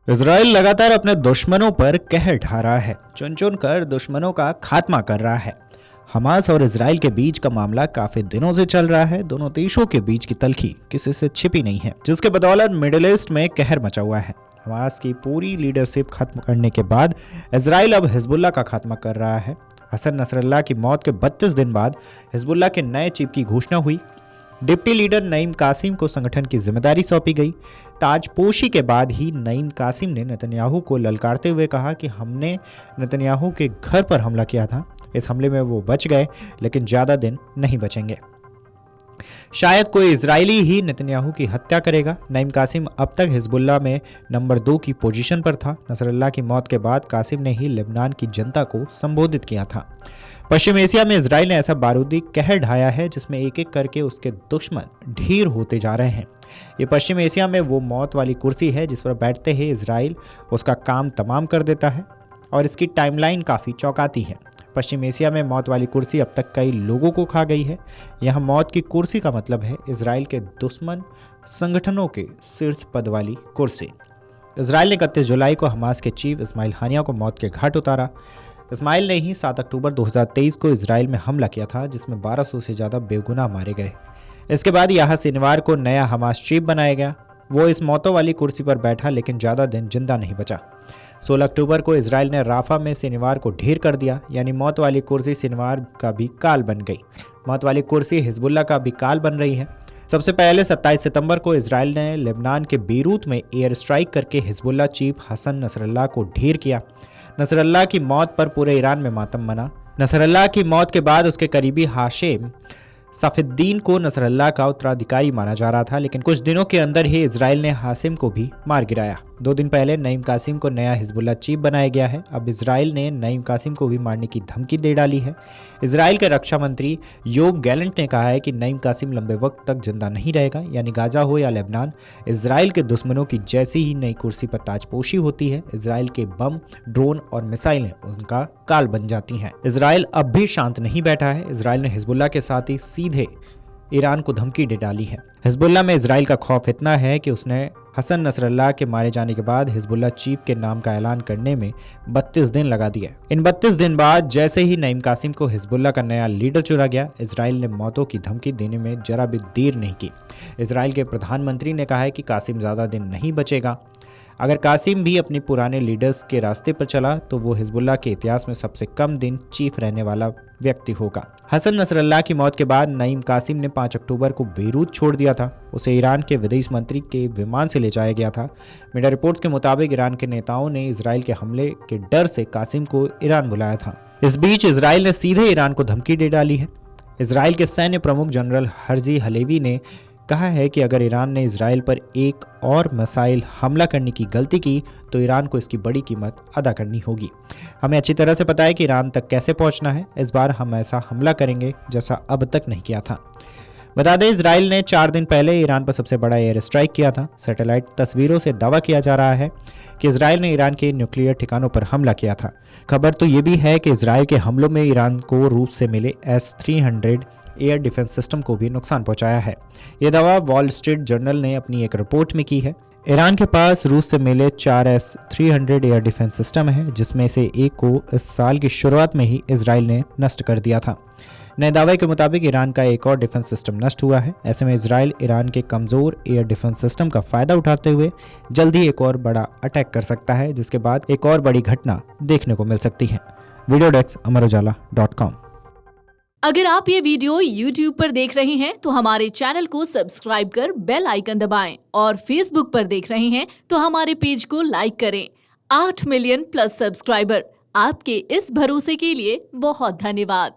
Israel लगातार अपने दुश्मनों पर कहर ढा रहा है, चुन चुन कर दुश्मनों का खात्मा कर रहा है। हमास और इजराइल के बीच का मामला काफी दिनों से चल रहा है। दोनों देशों के बीच की तल्खी किसी से छिपी नहीं है, जिसके बदौलत मिडिल ईस्ट में कहर मचा हुआ है। हमास की पूरी लीडरशिप खत्म करने के बाद इजराइल अब हिजबुल्लाह का खात्मा कर रहा है। हसन नसरल्लाह की मौत के 32 दिन बाद हिजबुल्लाह के नए चीफ की घोषणा हुई। डिप्टी लीडर नईम कासिम को संगठन की जिम्मेदारी सौंपी गई। ताजपोशी के बाद ही नईम कासिम ने नेतन्याहू को ललकारते हुए कहा कि हमने नेतन्याहू के घर पर हमला किया था। इस हमले में वो बच गए, लेकिन ज़्यादा दिन नहीं बचेंगे। शायद कोई इजरायली ही नेतन्याहू की हत्या करेगा। नईम कासिम अब तक हिजबुल्लाह में नंबर 2 की पोजीशन पर था। नसरल्लाह की मौत के बाद कासिम ने ही लेबनान की जनता को संबोधित किया था। पश्चिम एशिया में इजराइल ने ऐसा बारूदी कहर ढाया है जिसमें एक एक करके उसके दुश्मन ढेर होते जा रहे हैं। ये पश्चिम एशिया में वो मौत वाली कुर्सी है जिस पर बैठते ही इजराइल उसका काम तमाम कर देता है, और इसकी टाइमलाइन काफ़ी चौंकाती है। पश्चिम एशिया में मौत वाली कुर्सी अब तक कई लोगों को खा गई है। यहाँ मौत की कुर्सी का मतलब है इजराइल के दुश्मन संगठनों के शीर्ष पद वाली कुर्सी। इजराइल ने 31 जुलाई को हमास के चीफ इस्माइल हानिया को मौत के घाट उतारा। इस्माइल ने ही 7 अक्टूबर 2023 को इजराइल में हमला किया था, जिसमें 1200 से ज़्यादा बेगुनाह मारे गए। इसके बाद यहाँ शनिवार को नया हमास चीफ बनाया गया। वो इस मौतों वाली कुर्सी पर बैठा, लेकिन ज़्यादा दिन जिंदा नहीं बचा। 16 अक्टूबर को इजराइल ने राफा में शनिवार को ढेर कर दिया, यानी मौत वाली कुर्सी शनिवार का भी काल बन गई। मौत वाली कुर्सी हिजबुल्लाह का भी काल बन रही है। सबसे पहले 27 सितंबर को इजराइल ने लेबनान के बेरूत में एयर स्ट्राइक करके हिजबुल्लाह चीफ हसन नसरल्लाह को ढेर किया। नसरल्लाह की मौत पर पूरे ईरान में मातम मना। नसरल्लाह की मौत के बाद उसके करीबी हाशिम सफीद्दीन को नसरल्लाह का उत्तराधिकारी माना जा रहा था, लेकिन कुछ दिनों के अंदर ही इजराइल ने हाशिम को भी मार गिराया। 2 दिन पहले नईम कासिम को नया हिजबुल्लाह चीफ बनाया गया है। अब इजराइल ने नईम कासिम को भी मारने की धमकी दे डाली है। इजराइल के रक्षा मंत्री योव गैलेंट ने कहा है कि नईम कासिम लंबे वक्त तक जिंदा नहीं रहेगा, यानी गाजा हो या लेबनान। इजराइल के दुश्मनों की जैसी ही नई कुर्सी पर ताजपोशी होती है, इजराइल के बम, ड्रोन और मिसाइलें उनका काल बन जाती हैं। इजराइल अब भी शांत नहीं बैठा है। इजराइल ने हिजबुल्लाह के साथ ही सीधे ईरान को धमकी दे डाली है। हिजबुल्लाह में इजराइल का खौफ इतना है कि उसने हसन नसरल्लाह के मारे जाने के बाद हिजबुल्लाह चीफ के नाम का ऐलान करने में 32 दिन लगा दिए। इन 32 दिन बाद जैसे ही नईम कासिम को हिजबुल्लाह का नया लीडर चुना गया, इजराइल ने मौतों की धमकी देने में जरा भी देर नहीं की। इजराइल के प्रधानमंत्री ने कहा है कि कासिम ज़्यादा दिन नहीं बचेगा। अगर कासिम भी अपने पुराने लीडर्स के रास्ते पर चला तो वो हिजबुल्लाह के इतिहास में सबसे कम दिन चीफ रहने वाला व्यक्ति होगा। हसन नसरल्लाह की मौत के बाद नईम कासिम ने 5 अक्टूबर को बेरूत छोड़ दिया था। उसे ईरान के विदेश मंत्री के विमान से ले जाया गया था। मीडिया रिपोर्ट्स के मुताबिक ईरान के नेताओं ने इजराइल के हमले के डर से कासिम को ईरान बुलाया था। इस बीच इजराइल ने सीधे ईरान को धमकी दे डाली है। इजराइल के सैन्य प्रमुख जनरल हर्जी हलेवी ने कहा है कि अगर ईरान ने इजराइल पर एक और मिसाइल हमला करने की गलती की तो ईरान को इसकी बड़ी कीमत अदा करनी होगी। हमें अच्छी तरह से पता है कि ईरान तक कैसे पहुंचना है। इस बार हम ऐसा हमला करेंगे जैसा अब तक नहीं किया था। बता दें, इजराइल ने 4 दिन पहले ईरान पर सबसे बड़ा एयर स्ट्राइक किया था। सैटेलाइट तस्वीरों से दावा किया जा रहा है कि इजराइल ने ईरान के न्यूक्लियर ठिकानों पर हमला किया था। खबर तो ये भी है कि इजराइल के हमलों में ईरान को रूस से मिले S-300 एयर डिफेंस सिस्टम को भी नुकसान पहुंचाया है। यह दावा वॉल स्ट्रीट जर्नल ने अपनी एक रिपोर्ट में की है। ईरान के पास रूस से मिले 4 S-300 एयर डिफेंस सिस्टम है, जिसमें से एक को इस साल की शुरुआत में ही इजराइल ने नष्ट कर दिया था। नए दावे के मुताबिक ईरान का एक और डिफेंस सिस्टम नष्ट हुआ है। ऐसे में इजराइल ईरान के कमज़ोर एयर डिफेंस सिस्टम का फ़ायदा उठाते हुए जल्द ही एक और बड़ा अटैक कर सकता है, जिसके बाद एक और बड़ी घटना देखने को मिल सकती है। Video desk amarujala.com। अगर आप ये वीडियो YouTube पर देख रहे हैं तो हमारे चैनल को सब्सक्राइब कर बेल आइकन दबाएं, और Facebook पर देख रहे हैं तो हमारे पेज को लाइक करें। 8 मिलियन प्लस सब्सक्राइबर, आपके इस भरोसे के लिए बहुत धन्यवाद।